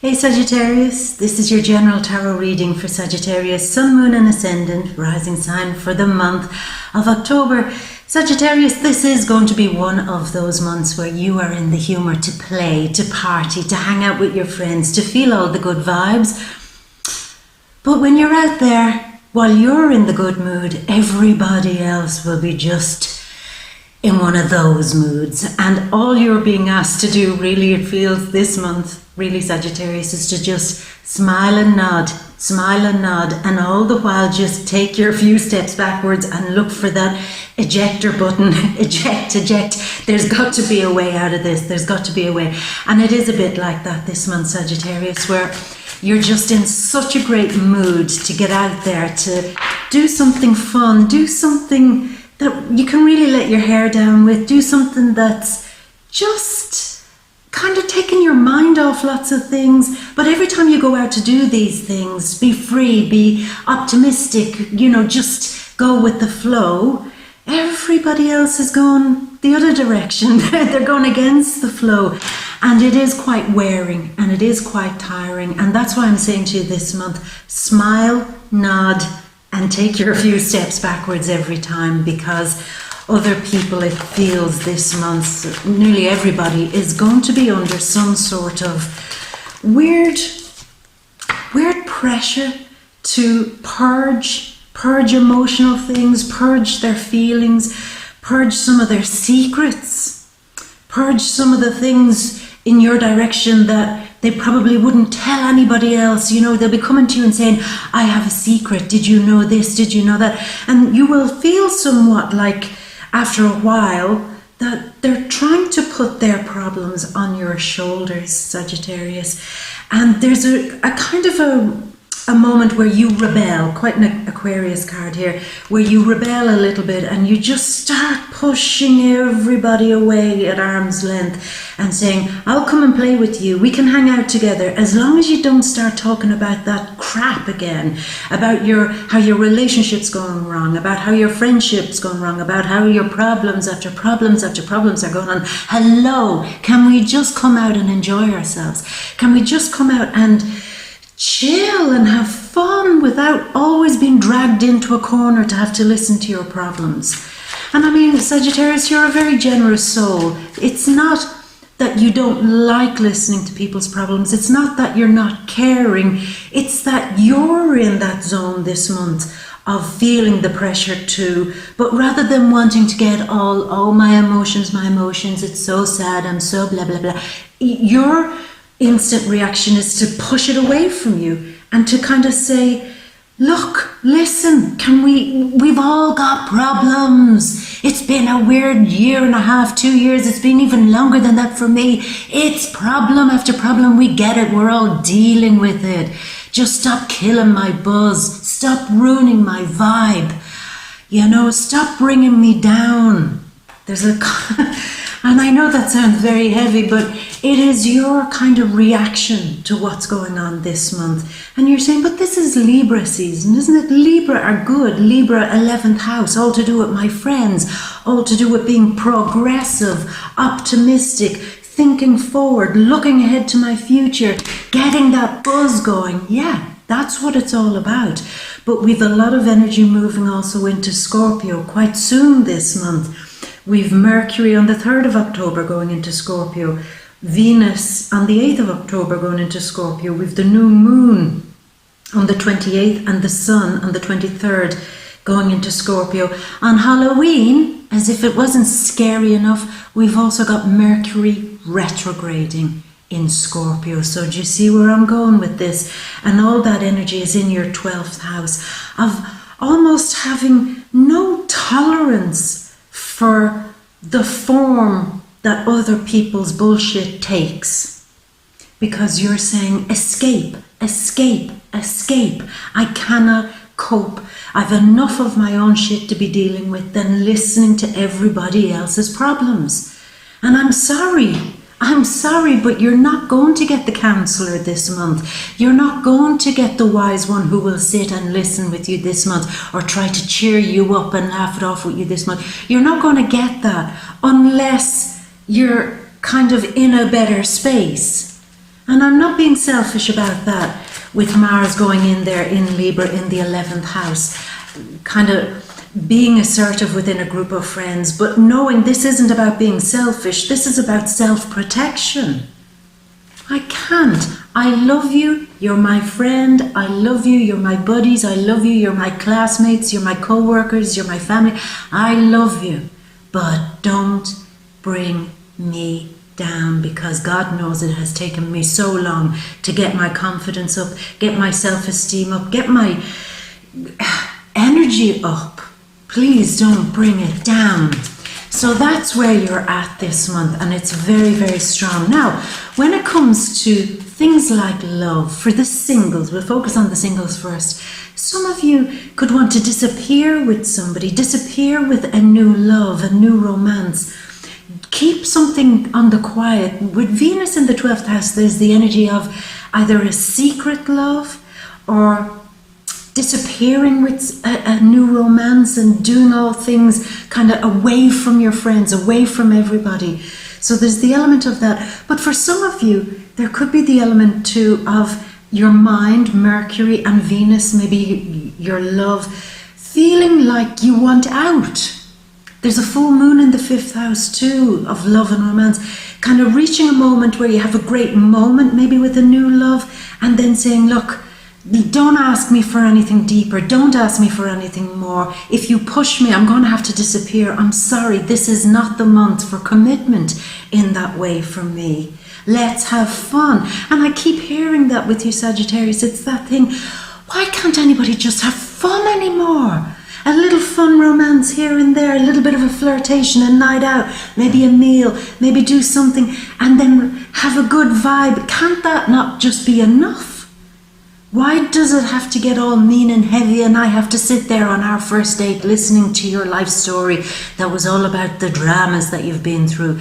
Hey Sagittarius, this is your general tarot reading for Sagittarius, Sun, Moon and Ascendant, rising sign for the month of October. Sagittarius, this is going to be one of those months where you are in the humour to play, to party, to hang out with your friends, to feel all the good vibes. But when you're out there, while you're in the good mood, everybody else will be just in one of those moods. And all you're being asked to do, really, it feels this month, really, Sagittarius, is to just smile and nod, and all the while just take your few steps backwards and look for that ejector button. Eject. There's got to be a way out of this. There's got to be a way. And it is a bit like that this month, Sagittarius, where you're just in such a great mood to get out there, to do something fun, do something that you can really let your hair down with, do something that's just kind of taking your mind off lots of things. But every time you go out to do these things, be free, be optimistic, just go with the flow. Everybody else is going the other direction. They're going against the flow. And it is quite wearing and it is quite tiring. And that's why I'm saying to you this month, smile, nod, and take your few steps backwards every time, because other people, it feels this month, nearly everybody is going to be under some sort of weird pressure to purge emotional things, purge their feelings, purge some of their secrets, purge some of the things in your direction that they probably wouldn't tell anybody else. They'll be coming to you and saying, I have a secret. Did you know this? Did you know that? And you will feel somewhat like, after a while, that they're trying to put their problems on your shoulders, Sagittarius. And there's a kind of a moment where you rebel, quite an Aquarius card here, where you rebel a little bit and you just start pushing everybody away at arm's length and saying, I'll come and play with you, we can hang out together, as long as you don't start talking about that crap again, about how your relationship's going wrong, about how your friendship's going wrong, about how your problems after problems after problems are going on. Hello, can we just come out and enjoy ourselves? Can we just come out and chill and have fun without always being dragged into a corner to have to listen to your problems? And I mean, Sagittarius, you're a very generous soul. It's not that you don't like listening to people's problems. It's not that you're not caring. It's that you're in that zone this month of feeling the pressure too. But rather than wanting to get all my emotions, it's so sad, I'm so blah, blah, blah. Your instant reaction is to push it away from you and to kind of say, look, listen, we've all got problems. It's been a weird year and a half, 2 years. It's been even longer than that for me. It's problem after problem. We get it. We're all dealing with it. Just stop killing my buzz. Stop ruining my vibe. Stop bringing me down. And I know that sounds very heavy, but it is your kind of reaction to what's going on this month. And you're saying, but this is Libra season, isn't it? Libra are good. Libra 11th house, all to do with my friends, all to do with being progressive, optimistic, thinking forward, looking ahead to my future, getting that buzz going. Yeah, that's what it's all about. But we've a lot of energy moving also into Scorpio quite soon this month. We've Mercury on the 3rd of October going into Scorpio, Venus on the 8th of October going into Scorpio, we've the new moon on the 28th and the sun on the 23rd going into Scorpio. On Halloween, as if it wasn't scary enough, we've also got Mercury retrograding in Scorpio. So do you see where I'm going with this? And all that energy is in your 12th house of almost having no tolerance for the form that other people's bullshit takes. Because you're saying, escape. I cannot cope. I've enough of my own shit to be dealing with than listening to everybody else's problems. And I'm sorry, but you're not going to get the counsellor this month. You're not going to get the wise one who will sit and listen with you this month or try to cheer you up and laugh it off with you this month. You're not going to get that unless you're kind of in a better space. And I'm not being selfish about that, with Mars going in there in Libra in the 11th house, kind of being assertive within a group of friends, but knowing this isn't about being selfish, this is about self-protection. I can't. I love you, you're my friend, I love you, you're my buddies, I love you, you're my classmates, you're my co-workers, you're my family, I love you. But don't bring me down, because God knows it has taken me so long to get my confidence up, get my self-esteem up, get my energy up. Please don't bring it down. So that's where you're at this month, and it's very, very strong. Now, when it comes to things like love, for the singles, we'll focus on the singles first. Some of you could want to disappear with somebody, disappear with a new love, a new romance. Keep something on the quiet. With Venus in the 12th house, there's the energy of either a secret love or disappearing with a new romance and doing all things kind of away from your friends, away from everybody. So there's the element of that. But for some of you, there could be the element too of your mind, Mercury and Venus, maybe your love, feeling like you want out. There's a full moon in the 5th house too, of love and romance, kind of reaching a moment where you have a great moment, maybe with a new love, and then saying, look, don't ask me for anything deeper. Don't ask me for anything more. If you push me, I'm going to have to disappear. I'm sorry. This is not the month for commitment in that way for me. Let's have fun. And I keep hearing that with you, Sagittarius. It's that thing. Why can't anybody just have fun anymore? A little fun romance here and there, a little bit of a flirtation, a night out, maybe a meal, maybe do something, and then have a good vibe. Can't that not just be enough? Why does it have to get all mean and heavy, and I have to sit there on our first date listening to your life story that was all about the dramas that you've been through?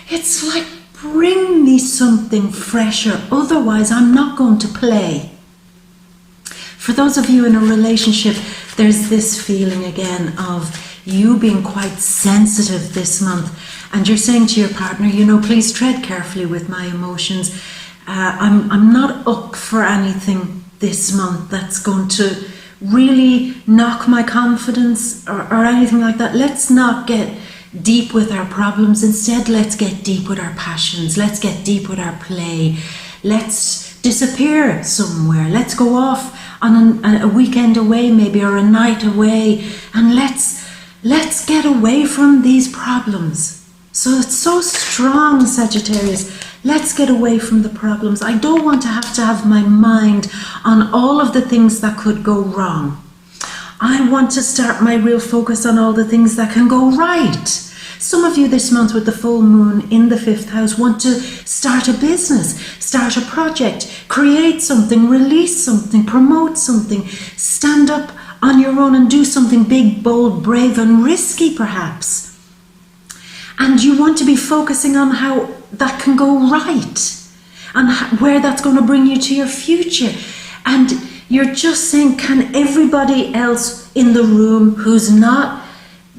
It's like, bring me something fresher, otherwise I'm not going to play. For those of you in a relationship, there's this feeling again of you being quite sensitive this month, and you're saying to your partner, you know, please tread carefully with my emotions. I'm not up for anything this month that's going to really knock my confidence or anything like that. Let's not get deep with our problems. Instead, let's get deep with our passions. Let's get deep with our play. Let's disappear somewhere. Let's go off on a weekend away maybe, or a night away, and let's get away from these problems. So it's so strong, Sagittarius. Let's get away from the problems. I don't want to have my mind on all of the things that could go wrong. I want to start my real focus on all the things that can go right. Some of you this month with the full moon in the 5th house want to start a business, start a project, create something, release something, promote something, stand up on your own and do something big, bold, brave and risky perhaps. And you want to be focusing on how that can go right and where that's going to bring you to your future. And you're just saying, can everybody else in the room who's not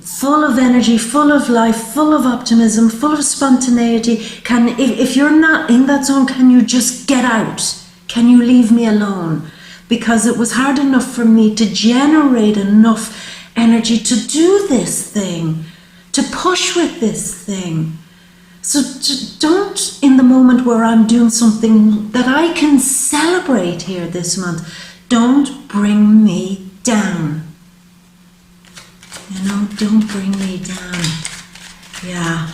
full of energy, full of life, full of optimism, full of spontaneity, if you're not in that zone, can you just get out? Can you leave me alone? Because it was hard enough for me to generate enough energy to do this thing, to push with this thing. So don't, in the moment where I'm doing something that I can celebrate here this month, don't bring me down. You know, don't bring me down. Yeah.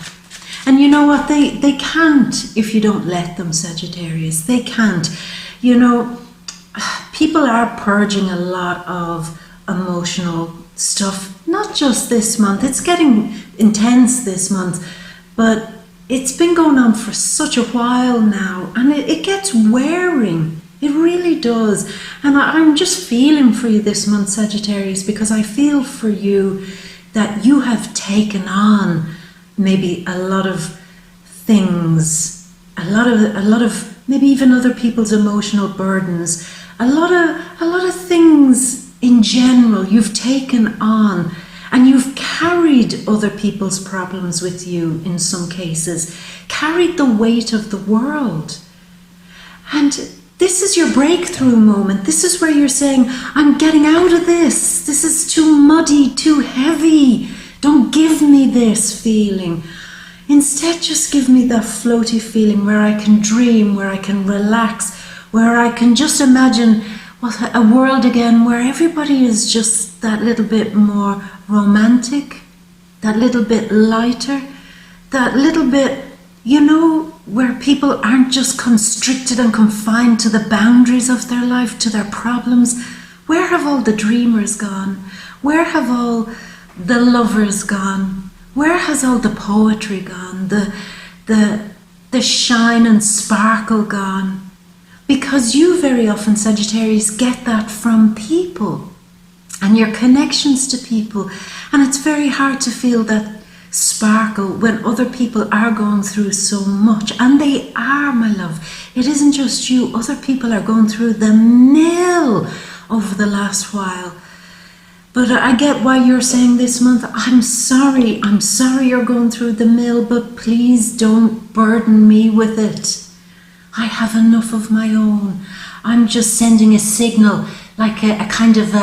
And you know what? They can't if you don't let them, Sagittarius. They can't. You know, people are purging a lot of emotional stuff, not just this month. It's getting intense this month, but it's been going on for such a while now, and it gets wearing. It really does. And I'm just feeling for you this month, Sagittarius, because I feel for you that you have taken on maybe a lot of things, a lot of maybe even other people's emotional burdens, a lot of things in general you've taken on, and you've carried other people's problems with you in some cases, carried the weight of the world. And this is your breakthrough moment. This is where you're saying, I'm getting out of this. This is too muddy, too heavy. Don't give me this feeling. Instead, just give me that floaty feeling where I can dream, where I can relax, where I can just imagine a world again where everybody is just that little bit more romantic, that little bit lighter, that little bit, where people aren't just constricted and confined to the boundaries of their life, to their problems. Where have all the dreamers gone? Where have all the lovers gone? Where has all the poetry gone? The shine and sparkle gone? Because you very often, Sagittarius, get that from people and your connections to people. And it's very hard to feel that sparkle when other people are going through so much. And they are, my love. It isn't just you. Other people are going through the mill over the last while. But I get why you're saying this month, I'm sorry you're going through the mill, but please don't burden me with it. I have enough of my own. I'm just sending a signal, like a kind of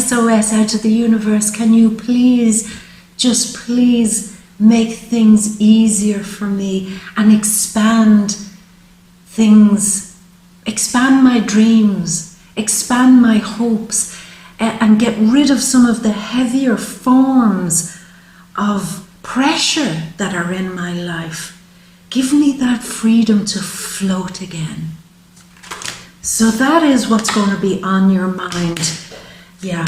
SOS out to the universe. Can you please, just please make things easier for me and expand things, expand my dreams, expand my hopes, and get rid of some of the heavier forms of pressure that are in my life. Give me that freedom to float again. So that is what's going to be on your mind. Yeah,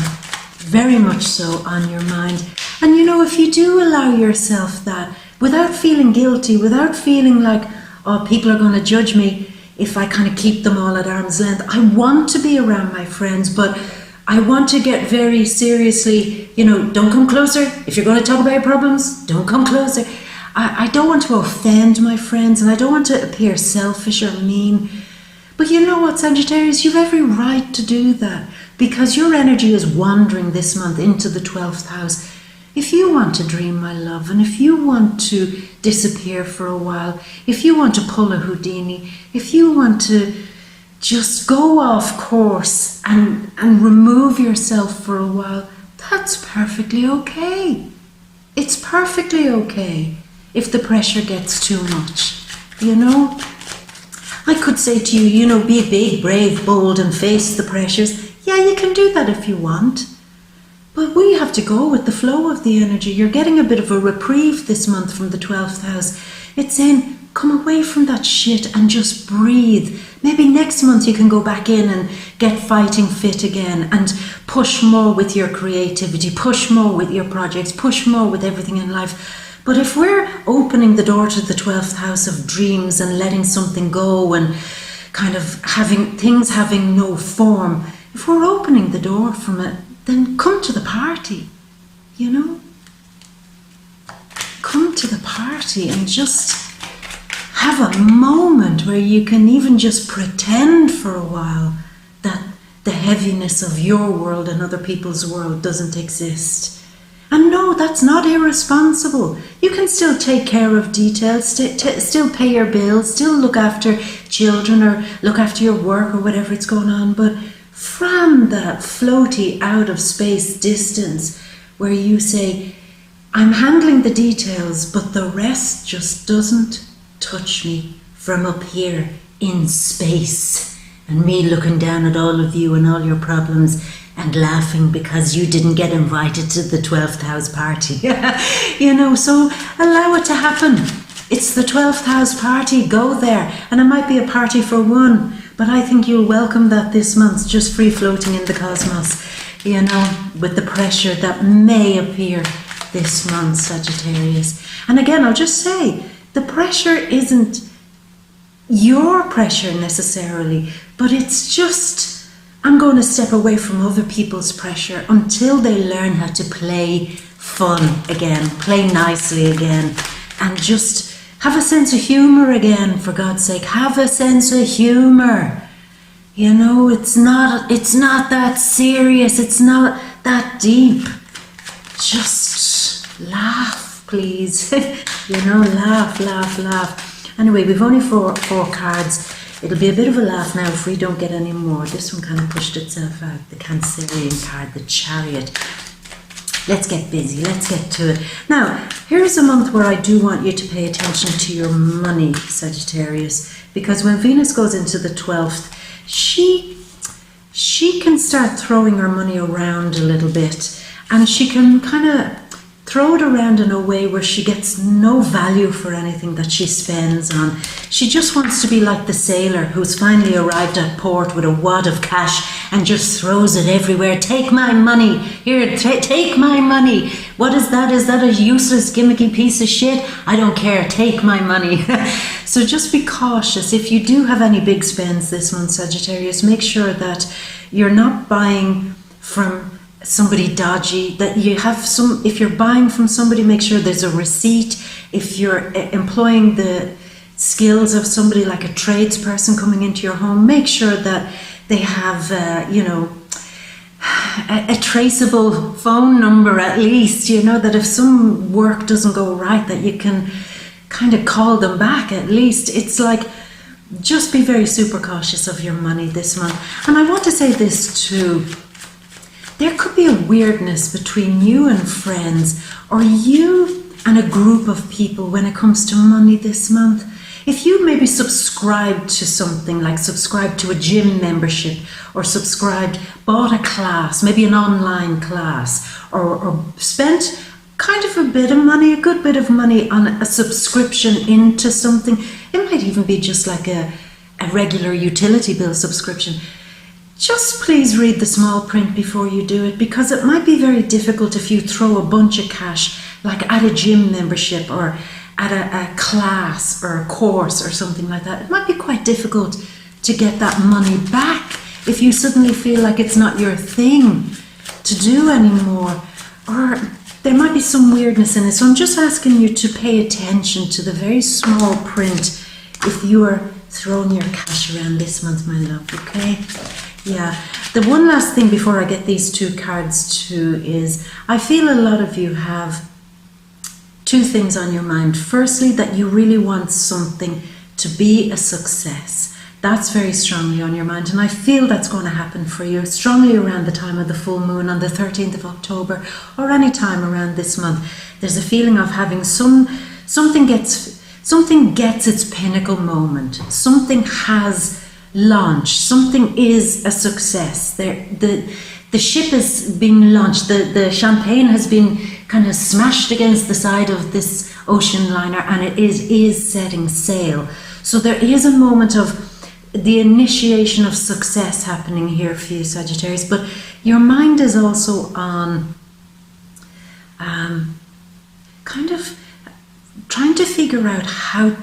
very much so on your mind. And if you do allow yourself that, without feeling guilty, without feeling like, oh, people are going to judge me if I kind of keep them all at arm's length. I want to be around my friends, but I want to get very seriously, don't come closer. If you're going to talk about your problems, don't come closer. I don't want to offend my friends, and I don't want to appear selfish or mean. But you know what, Sagittarius, you've every right to do that, because your energy is wandering this month into the 12th house. If you want to dream, my love, and if you want to disappear for a while, if you want to pull a Houdini, if you want to just go off course and remove yourself for a while, that's perfectly okay. It's perfectly okay if the pressure gets too much, I could say to you, be big, brave, bold, and face the pressures. Yeah, you can do that if you want. But we have to go with the flow of the energy. You're getting a bit of a reprieve this month from the 12th house. It's saying, come away from that shit and just breathe. Maybe next month you can go back in and get fighting fit again and push more with your creativity, push more with your projects, push more with everything in life. But if we're opening the door to the 12th house of dreams and letting something go and kind of having no form, if we're opening the door from it, then come to the party, Come to the party and just have a moment where you can even just pretend for a while that the heaviness of your world and other people's world doesn't exist. And no, that's not irresponsible. You can still take care of details, still pay your bills, still look after children or look after your work or whatever it's going on. But from that floaty out of space distance where you say, I'm handling the details, but the rest just doesn't touch me from up here in space. And me looking down at all of you and all your problems and laughing because you didn't get invited to the 12th house party. So allow it to happen. It's the 12th house party, go there. And it might be a party for one, but I think you'll welcome that this month, just free floating in the cosmos, with the pressure that may appear this month, Sagittarius. And again, I'll just say, the pressure isn't your pressure necessarily, but it's just, I'm going to step away from other people's pressure until they learn how to play fun again, play nicely again, and just have a sense of humour again, for God's sake. Have a sense of humour. It's not that serious, it's not that deep. Just laugh, please. Laugh. Anyway, we've only four cards. It'll be a bit of a laugh now if we don't get any more. This one kind of pushed itself out. The Cancerian card, the Chariot. Let's get busy. Let's get to it. Now, here's a month where I do want you to pay attention to your money, Sagittarius, because when Venus goes into the 12th, she can start throwing her money around a little bit, and she can kind of throw it around in a way where she gets no value for anything that she spends on. She just wants to be like the sailor who's finally arrived at port with a wad of cash and just throws it everywhere. Take my money. Here, take my money. What is that? Is that a useless, gimmicky piece of shit? I don't care. Take my money. So just be cautious. If you do have any big spends this month, Sagittarius, make sure that you're not buying from somebody dodgy, that you have some. If you're buying from somebody, make sure there's a receipt. If you're employing the skills of somebody like a tradesperson coming into your home, make sure that they have a traceable phone number at least, that if some work doesn't go right, that you can kind of call them back at least. It's like, just be very super cautious of your money this month. And I want to say this too. There could be a weirdness between you and friends, or you and a group of people when it comes to money this month. If you maybe subscribed to something, like subscribed to a gym membership, or bought a class, maybe an online class, or spent kind of a good bit of money on a subscription into something. It might even be just like a regular utility bill subscription. Just please read the small print before you do it, because it might be very difficult if you throw a bunch of cash, like at a gym membership or at a class or a course or something like that. It might be quite difficult to get that money back if you suddenly feel like it's not your thing to do anymore, or there might be some weirdness in it. So I'm just asking you to pay attention to the very small print if you are throwing your cash around this month, my love, okay? Yeah. The one last thing before I get these two cards too is, I feel a lot of you have two things on your mind. Firstly, that you really want something to be a success. That's very strongly on your mind, and I feel that's going to happen for you strongly around the time of the full moon on the 13th of October, or any time around this month. There's a feeling of having something gets its pinnacle moment. Something has launched. Something is a success. The ship is being launched. The champagne has been kind of smashed against the side of this ocean liner, and it is setting sail. So there is a moment of the initiation of success happening here for you, Sagittarius. But your mind is also on kind of trying to figure out how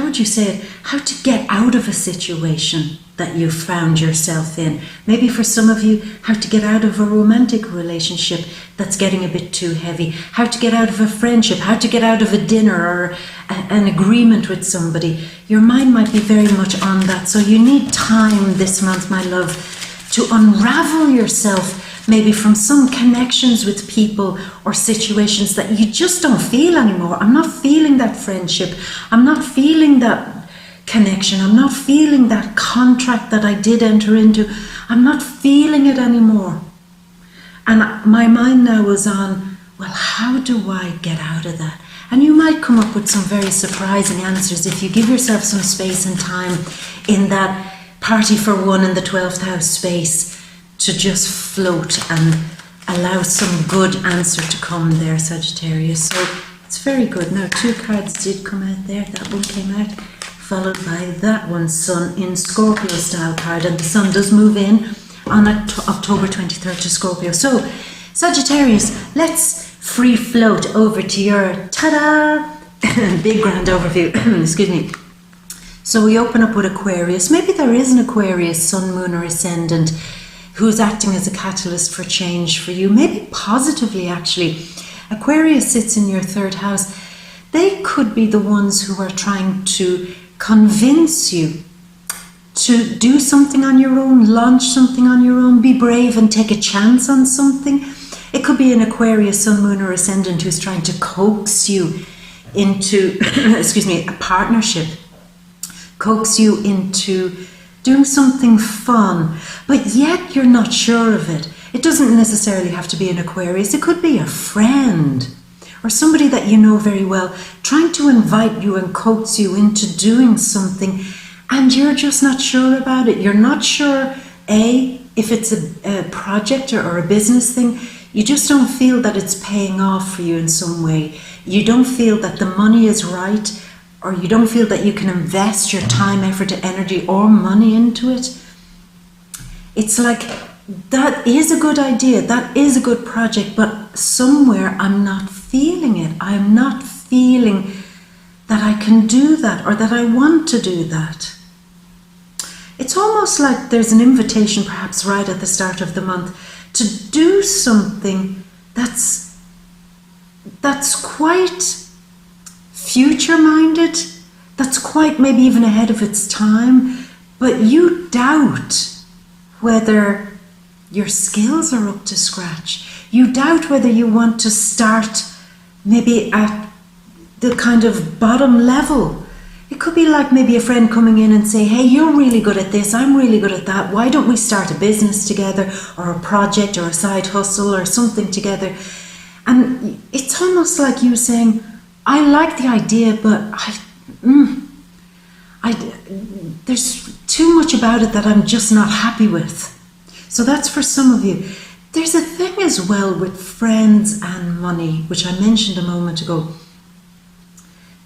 would you say it? How to get out of a situation that you found yourself in. Maybe for some of you, how to get out of a romantic relationship that's getting a bit too heavy. How to get out of a friendship. How to get out of a dinner or an agreement with somebody. Your mind might be very much on that. So you need time this month, my love, to unravel yourself maybe from some connections with people or situations that you just don't feel anymore. I'm not feeling that friendship. I'm not feeling that connection. I'm not feeling that contract that I did enter into. I'm not feeling it anymore. And my mind now is on, well, how do I get out of that? And you might come up with some very surprising answers if you give yourself some space and time in that party for one in the 12th house space to just float and allow some good answer to come there, Sagittarius. So it's very good. Now, two cards did come out there. That one came out, followed by that one, Sun in Scorpio style card. And the Sun does move in on October 23rd to Scorpio. So, Sagittarius, let's free float over to your, ta-da, big grand overview. Excuse me. So we open up with Aquarius. Maybe there is an Aquarius, Sun, Moon, or Ascendant who's acting as a catalyst for change for you, maybe positively actually. Aquarius sits in your third house. They could be the ones who are trying to convince you to do something on your own, launch something on your own, be brave and take a chance on something. It could be an Aquarius, Sun, Moon, or Ascendant who's trying to coax you into, excuse me, a partnership, coax you into doing something fun, but yet you're not sure of it. It doesn't necessarily have to be an Aquarius. It could be a friend or somebody that you know very well, trying to invite you and coax you into doing something, and you're just not sure about it. You're not sure, if it's a project or a business thing. You just don't feel that it's paying off for you in some way. You don't feel that the money is right, or you don't feel that you can invest your time, effort, energy, or money into it. It's like, that is a good idea, that is a good project, but somewhere I'm not feeling it. I'm not feeling that I can do that, or that I want to do that. It's almost like there's an invitation, perhaps right at the start of the month, to do something that's quite future-minded, that's quite maybe even ahead of its time, but you doubt whether your skills are up to scratch. You doubt whether you want to start maybe at the kind of bottom level. It could be like maybe a friend coming in and say, hey, you're really good at this, I'm really good at that, why don't we start a business together, or a project or a side hustle or something together? And it's almost like you saying, I like the idea, but there's too much about it that I'm just not happy with. So that's for some of you. There's a thing as well with friends and money, which I mentioned a moment ago.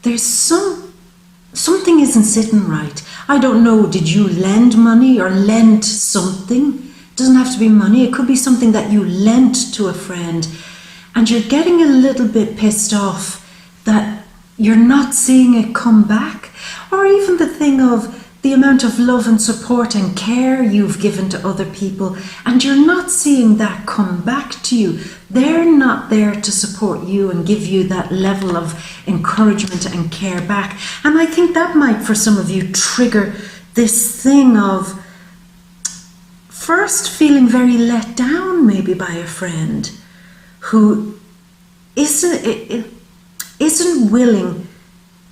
There's something isn't sitting right. I don't know, did you lend money or lend something? It doesn't have to be money. It could be something that you lent to a friend, and you're getting a little bit pissed off that you're not seeing it come back. Or even the thing of the amount of love and support and care you've given to other people, and you're not seeing that come back to you. They're not there to support you and give you that level of encouragement and care back. And I think that might, for some of you, trigger this thing of first feeling very let down maybe by a friend who isn't willing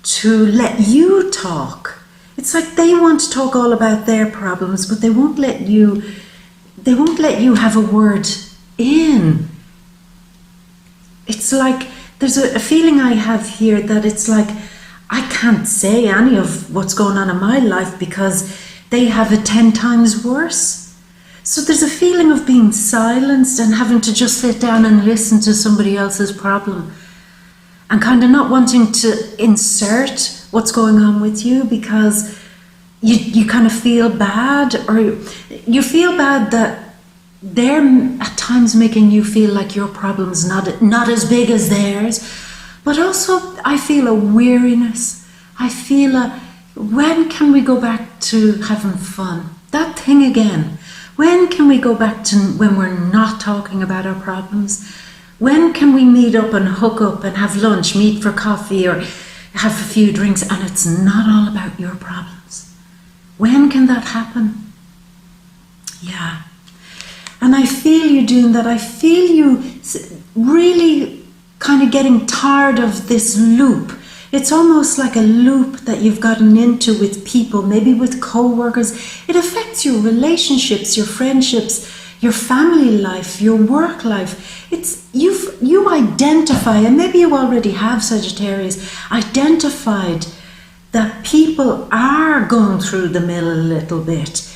to let you talk. It's like they want to talk all about their problems, but they won't let you have a word in. It's like there's a feeling I have here that it's like I can't say any of what's going on in my life because they have it 10 times worse. So there's a feeling of being silenced and having to just sit down and listen to somebody else's problem, and kind of not wanting to insert what's going on with you because you kind of feel bad, or you feel bad that they're at times making you feel like your problem's not as big as theirs. But also I feel a weariness. I feel when can we go back to having fun? That thing again. When can we go back to when we're not talking about our problems? When can we meet up and hook up and have lunch, meet for coffee, or have a few drinks, and it's not all about your problems? When can that happen? Yeah. And I feel you doing that. I feel you really kind of getting tired of this loop. It's almost like a loop that you've gotten into with people, maybe with co-workers. It affects your relationships, your friendships, your family life, your work life. It's you identify, and maybe you already have, Sagittarius, identified that people are going through the mill a little bit.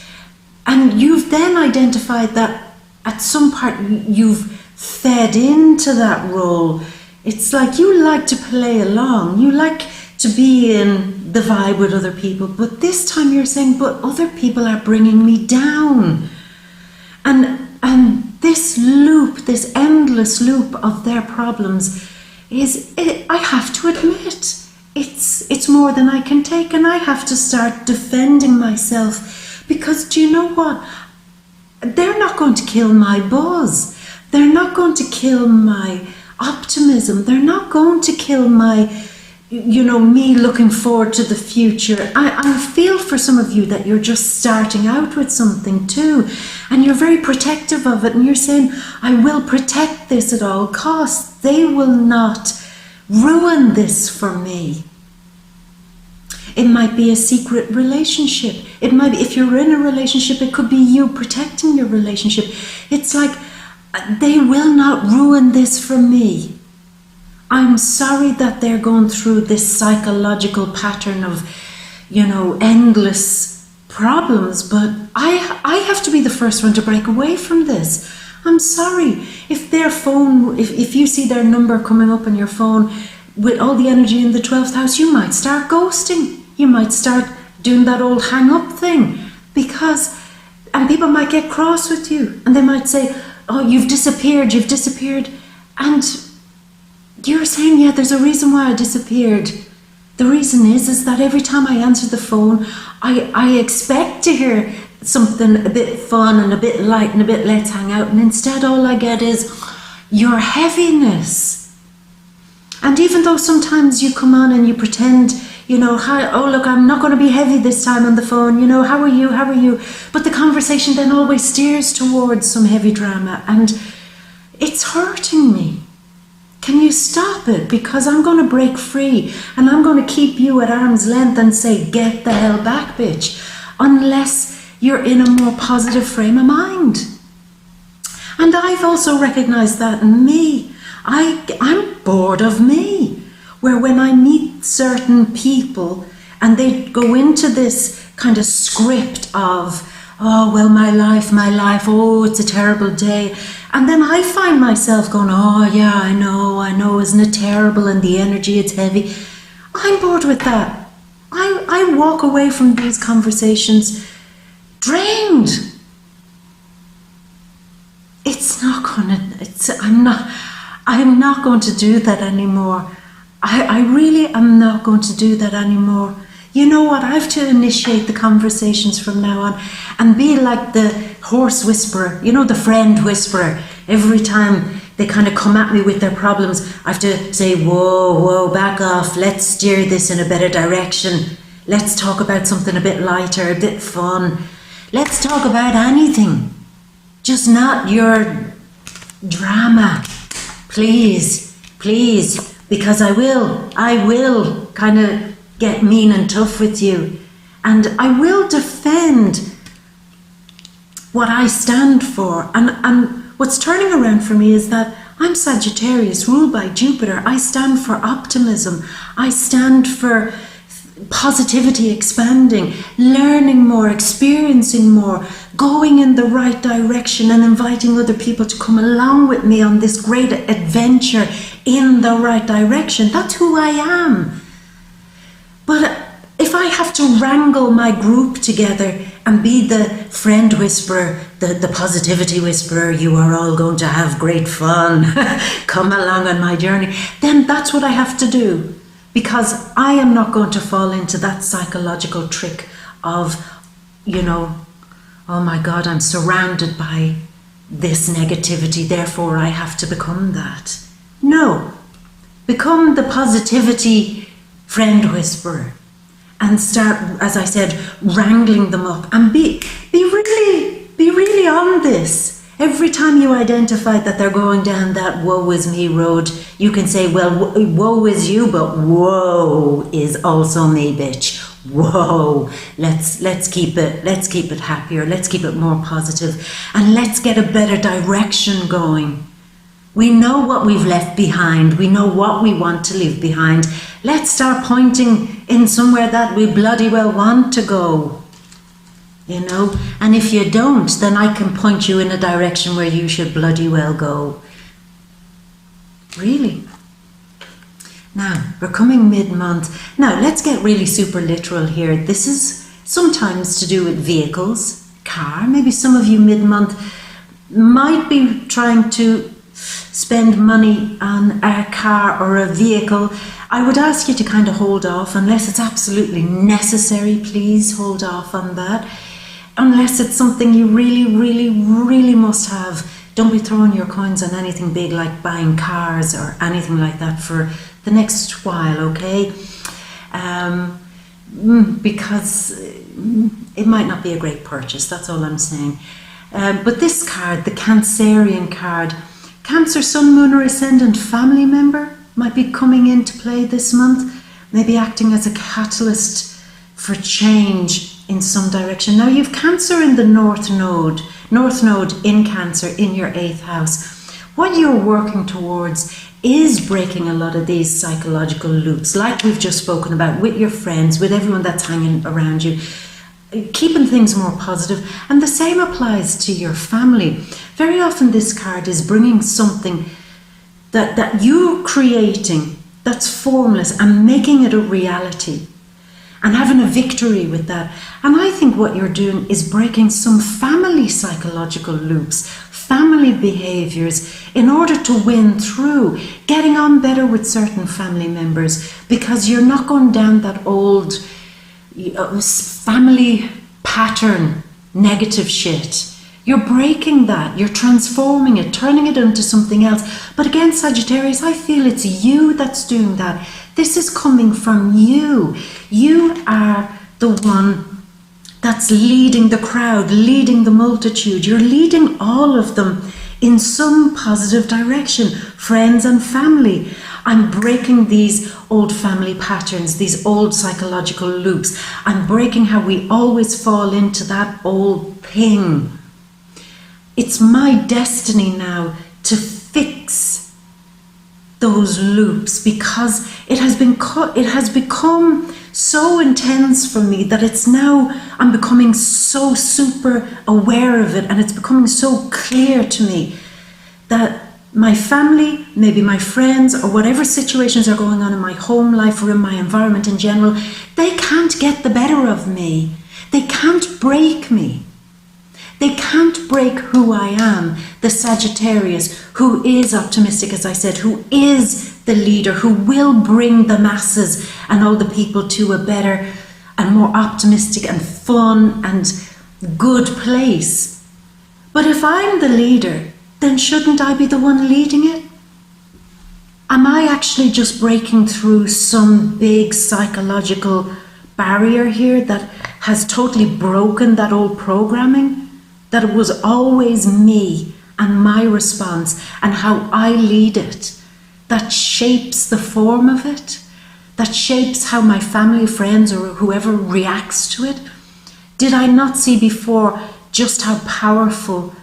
And you've then identified that at some part you've fed into that role. It's like you like to play along, you like to be in the vibe with other people, but this time you're saying, but other people are bringing me down. And this loop, this endless loop of their problems I have to admit, it's more than I can take, and I have to start defending myself, because do you know what? They're not going to kill my buzz. They're not going to kill my optimism. They're not going to kill my, me looking forward to the future. I feel for some of you that you're just starting out with something too, and you're very protective of it, and you're saying, I will protect this at all costs. They will not ruin this for me. It might be a secret relationship. It might be, if you're in a relationship, it could be you protecting your relationship. It's like, they will not ruin this for me. I'm sorry that they're going through this psychological pattern of, endless problems, but I have to be the first one to break away from this. I'm sorry. If their phone, if you see their number coming up on your phone with all the energy in the 12th house, you might start ghosting. You might start doing that old hang up thing, and people might get cross with you, and they might say, oh, you've disappeared. And you're saying, yeah, there's a reason why I disappeared. The reason is that every time I answer the phone, I expect to hear something a bit fun and a bit light and a bit let's hang out, and instead all I get is your heaviness. And even though sometimes you come on and you pretend, hi, oh look, I'm not going to be heavy this time on the phone, how are you? But the conversation then always steers towards some heavy drama, and it's hurting me. Can you stop it? Because I'm going to break free, and I'm going to keep you at arm's length and say, get the hell back, bitch, unless you're in a more positive frame of mind. And I've also recognized that in me. I'm bored of me, where when I meet certain people and they go into this kind of script of, oh, well, my life, oh, it's a terrible day. And then I find myself going, oh, yeah, I know, isn't it terrible? And the energy, it's heavy. I'm bored with that. I walk away from these conversations drained. I'm not going to do that anymore. I really am not going to do that anymore. You know what? I have to initiate the conversations from now on and be like the horse whisperer, the friend whisperer. Every time they kind of come at me with their problems, I have to say, whoa, back off. Let's steer this in a better direction. Let's talk about something a bit lighter, a bit fun. Let's talk about anything. Just not your drama. Please, because I will kind of get mean and tough with you, and I will defend what I stand for. And what's turning around for me is that I'm Sagittarius, ruled by Jupiter. I stand for optimism. I stand for positivity, expanding, learning more, experiencing more, going in the right direction, and inviting other people to come along with me on this great adventure in the right direction. That's who I am. But if I have to wrangle my group together and be the friend whisperer, the positivity whisperer, you are all going to have great fun, come along on my journey, then that's what I have to do. Because I am not going to fall into that psychological trick of, oh my God, I'm surrounded by this negativity, therefore I have to become that. No, become the positivity friend whisperer and start, as I said, wrangling them up, and be really on this. Every time you identify that they're going down that woe is me road, you can say, well, woe is you, but woe is also me, bitch. Whoa, let's keep it happier, let's keep it more positive, and let's get a better direction going. We know what we've left behind, we know what we want to leave behind. Let's start pointing in somewhere that we bloody well want to go. And if you don't, then I can point you in a direction where you should bloody well go. Really. Now, we're coming mid-month. Now, let's get really super literal here. This is sometimes to do with vehicles, car. Maybe some of you mid-month might be trying to spend money on a car or a vehicle. I would ask you to kind of hold off unless it's absolutely necessary. Please hold off on that. Unless it's something you really must have. Don't be throwing your coins on anything big like buying cars or anything like that for the next while, okay? Because it might not be a great purchase, that's all I'm saying. But this card, the Cancerian card, Cancer, Sun, Moon or Ascendant family member, might be coming into play this month, maybe acting as a catalyst for change in some direction. Now you've Cancer in the North Node in Cancer in your 8th house. What you're working towards is breaking a lot of these psychological loops, like we've just spoken about, with your friends, with everyone that's hanging around you, keeping things more positive. And the same applies to your family. Very often this card is bringing something that you're creating that's formless and making it a reality and having a victory with that. And I think what you're doing is breaking some family psychological loops, family behaviors, in order to win through, getting on better with certain family members, because you're not going down that old family pattern, negative shit. You're breaking that, you're transforming it, turning it into something else. But again, Sagittarius, I feel it's you that's doing that. This is coming from you. You are the one that's leading the crowd, leading the multitude. You're leading all of them in some positive direction, friends and family. I'm breaking these old family patterns, these old psychological loops. I'm breaking how we always fall into that old thing. It's my destiny now to fix those loops, because it has become so intense for me that it's now, I'm becoming so super aware of it, and it's becoming so clear to me that my family, maybe my friends, or whatever situations are going on in my home life or in my environment in general, they can't get the better of me. They can't break me. They can't break who I am, the Sagittarius, who is optimistic, as I said, who is the leader, who will bring the masses and all the people to a better and more optimistic and fun and good place. But if I'm the leader, then shouldn't I be the one leading it? Am I actually just breaking through some big psychological barrier here that has totally broken that old programming? That it was always me and my response and how I lead it that shapes the form of it, that shapes how my family, friends, or whoever reacts to it? Did I not see before just how powerful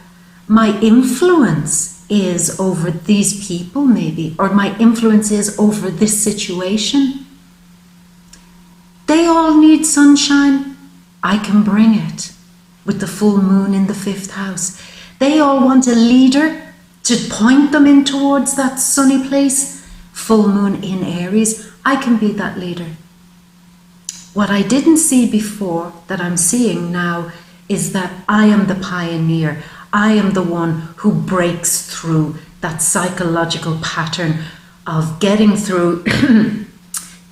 my influence is over these people, maybe, or my influence is over this situation? They all need sunshine. I can bring it. With the full moon in the 5th house. They all want a leader to point them in towards that sunny place. Full moon in Aries. I can be that leader. What I didn't see before, that I'm seeing now, is that I am the pioneer. I am the one who breaks through that psychological pattern of getting through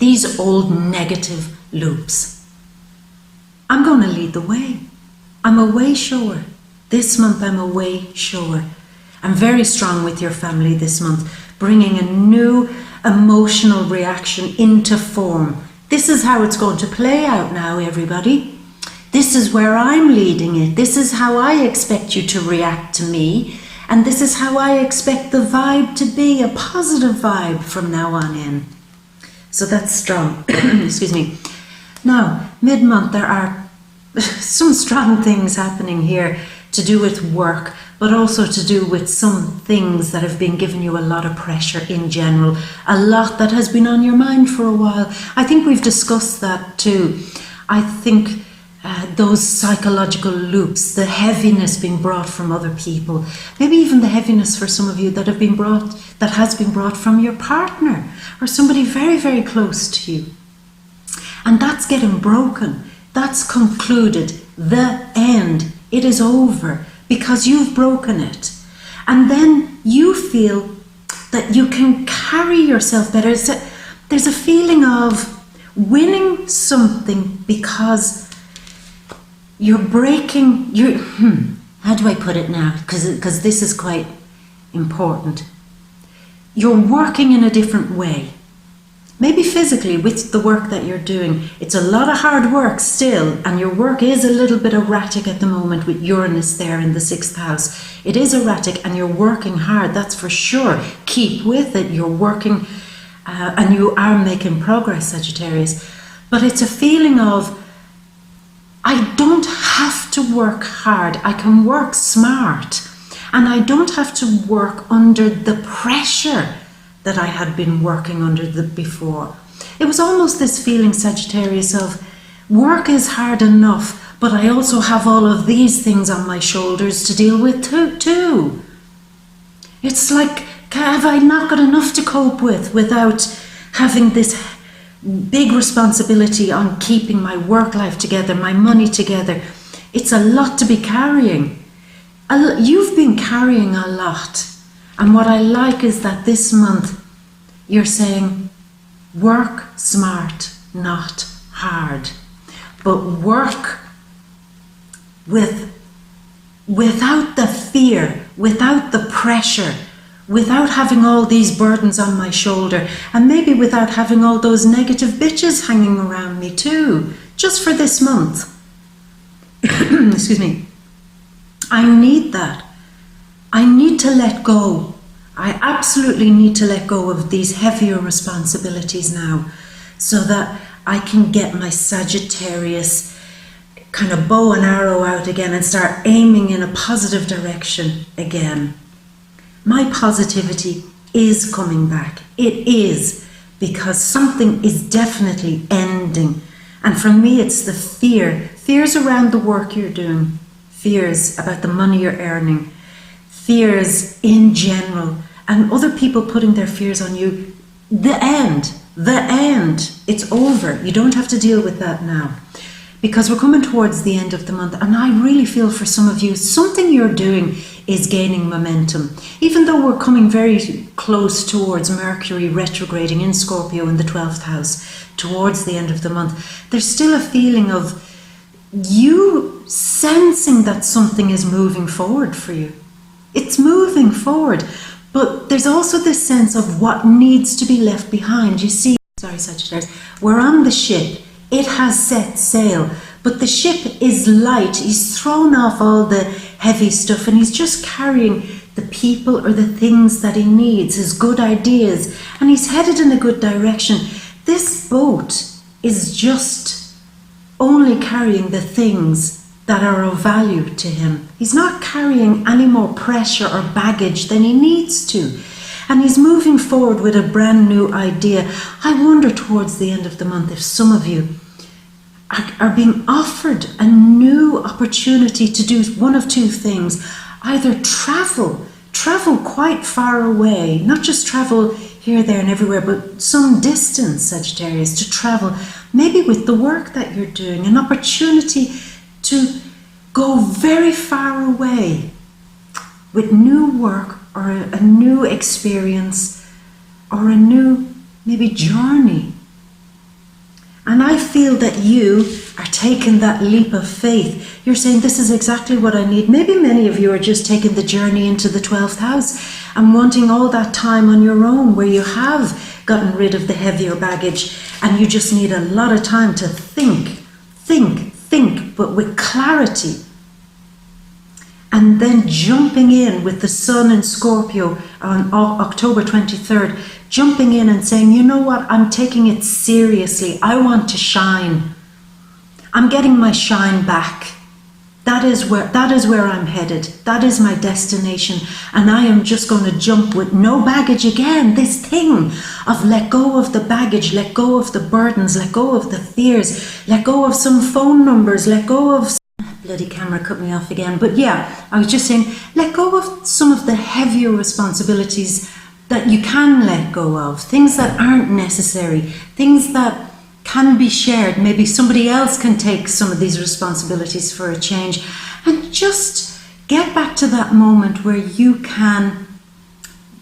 these old negative loops. I'm going to lead the way. I'm a way shower. This month I'm a way shower. I'm very strong with your family this month, bringing a new emotional reaction into form. This is how it's going to play out now, everybody. This is where I'm leading it. This is how I expect you to react to me. And this is how I expect the vibe to be, a positive vibe from now on in. So that's strong. Excuse me. Now, mid-month there are some strong things happening here to do with work, but also to do with some things that have been giving you a lot of pressure in general, a lot that has been on your mind for a while. I think we've discussed that too. I think those psychological loops, the heaviness being brought from other people, maybe even the heaviness for some of you that has been brought from your partner or somebody very, very close to you. And that's getting broken. That's concluded. The end. It is over because you've broken it. And then you feel that you can carry yourself better. There's a feeling of winning something because you're breaking, how do I put it now? Because this is quite important. You're working in a different way. Maybe physically with the work that you're doing. It's a lot of hard work still, and your work is a little bit erratic at the moment with Uranus there in the 6th house. It is erratic and you're working hard, that's for sure. Keep with it. You're working and you are making progress, Sagittarius. But it's a feeling of, I don't have to work hard. I can work smart. And I don't have to work under the pressure that I had been working under before. It was almost this feeling, Sagittarius, of work is hard enough, but I also have all of these things on my shoulders to deal with too. It's like, have I not got enough to cope with without having this big responsibility on keeping my work life together, my money together? It's a lot to be carrying. You've been carrying a lot. And what I like is that this month you're saying, work smart, not hard. But work without the fear, without the pressure, without having all these burdens on my shoulder, and maybe without having all those negative bitches hanging around me too, just for this month. Excuse me. I need that. I need to let go. I absolutely need to let go of these heavier responsibilities now, so that I can get my Sagittarius kind of bow and arrow out again and start aiming in a positive direction again. My positivity is coming back. It is, because something is definitely ending. And for me, it's the fear. Fears around the work you're doing. Fears about the money you're earning. Fears in general. And other people putting their fears on you. The end. It's over. You don't have to deal with that now. Because we're coming towards the end of the month, and I really feel for some of you, something you're doing is gaining momentum. Even though we're coming very close towards Mercury retrograding in Scorpio in the 12th house, towards the end of the month, there's still a feeling of you sensing that something is moving forward for you. It's moving forward, but there's also this sense of what needs to be left behind. You see, sorry Sagittarius, we're on the ship. It has set sail, but the ship is light. He's thrown off all the heavy stuff, and he's just carrying the people or the things that he needs, his good ideas, and he's headed in a good direction. This boat is just only carrying the things that are of value to him. He's not carrying any more pressure or baggage than he needs to. And he's moving forward with a brand new idea. I wonder towards the end of the month if some of you are being offered a new opportunity to do one of two things. Either travel quite far away, not just travel here, there and everywhere, but some distance, Sagittarius, to travel, maybe with the work that you're doing, an opportunity to go very far away with new work, or a new experience, or a new maybe journey. And I feel that you are taking that leap of faith. You're saying, this is exactly what I need. Maybe many of you are just taking the journey into the 12th house and wanting all that time on your own, where you have gotten rid of the heavier baggage and you just need a lot of time to think, but with clarity. And then jumping in with the sun in Scorpio on October 23rd, jumping in and saying, you know what, I'm taking it seriously. I want to shine. I'm getting my shine back. That is where I'm headed. That is my destination. And I am just going to jump with no baggage again. This thing of let go of the baggage, let go of the burdens, let go of the fears, let go of some phone numbers, let go of... Bloody camera cut me off again. But yeah, I was just saying, let go of some of the heavier responsibilities that you can let go of. Things that aren't necessary. Things that can be shared. Maybe somebody else can take some of these responsibilities for a change. And just get back to that moment where you can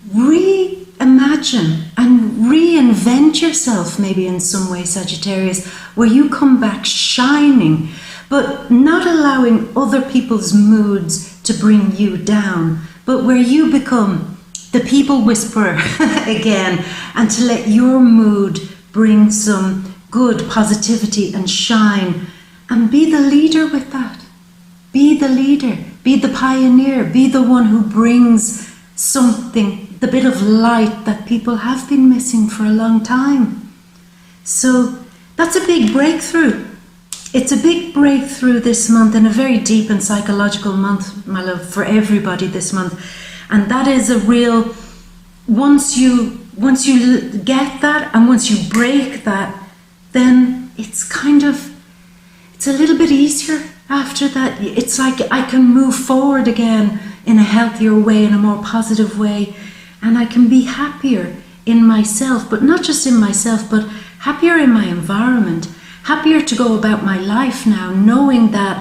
reimagine and reinvent yourself, maybe in some way, Sagittarius, where you come back shining, but not allowing other people's moods to bring you down, but where you become the people whisperer again, and to let your mood bring some good positivity and shine, and be the leader with that. Be the leader, be the pioneer, be the one who brings something the bit of light that people have been missing for a long time. So that's a big breakthrough. It's a big breakthrough this month, and a very deep and psychological month, my love, for everybody this month. And that is a real, once you get that, and once you break that, then it's a little bit easier after that. It's like I can move forward again in a healthier way, in a more positive way, and I can be happier in myself, but not just in myself, but happier in my environment, happier to go about my life now, knowing that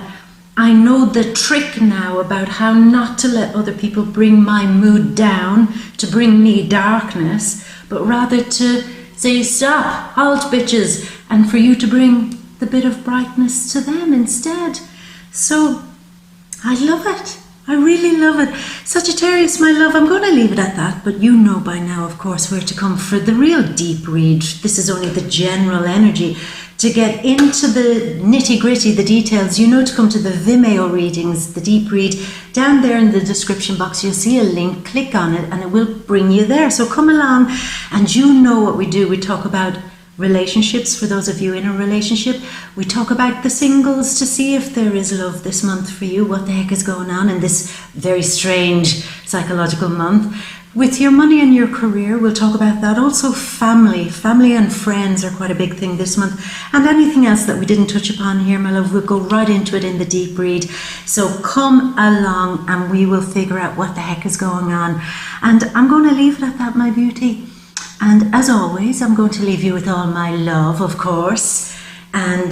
I know the trick now about how not to let other people bring my mood down, to bring me darkness, but rather to say, stop, halt bitches, and for you to bring the bit of brightness to them instead. So I love it. I really love it. Sagittarius, my love, I'm going to leave it at that, but you know by now, of course, where to come for the real deep read. This is only the general energy. To get into the nitty-gritty, the details, you know to come to the Vimeo readings, the deep read. Down there in the description box, you'll see a link. Click on it and it will bring you there. So come along, and you know what we do. We talk about relationships for those of you in a relationship. We talk about the singles to see if there is love this month for you. What the heck is going on in this very strange psychological month? With your money and your career, we'll talk about that. Also family and friends are quite a big thing this month. And anything else that we didn't touch upon here, my love, we'll go right into it in the deep read. So come along and we will figure out what the heck is going on. And I'm going to leave it at that, my beauty. And as always, I'm going to leave you with all my love, of course, and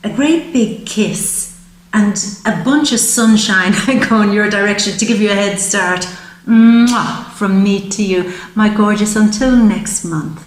a great big kiss and a bunch of sunshine going your direction to give you a head start. Mwah, from me to you, my gorgeous, until next month.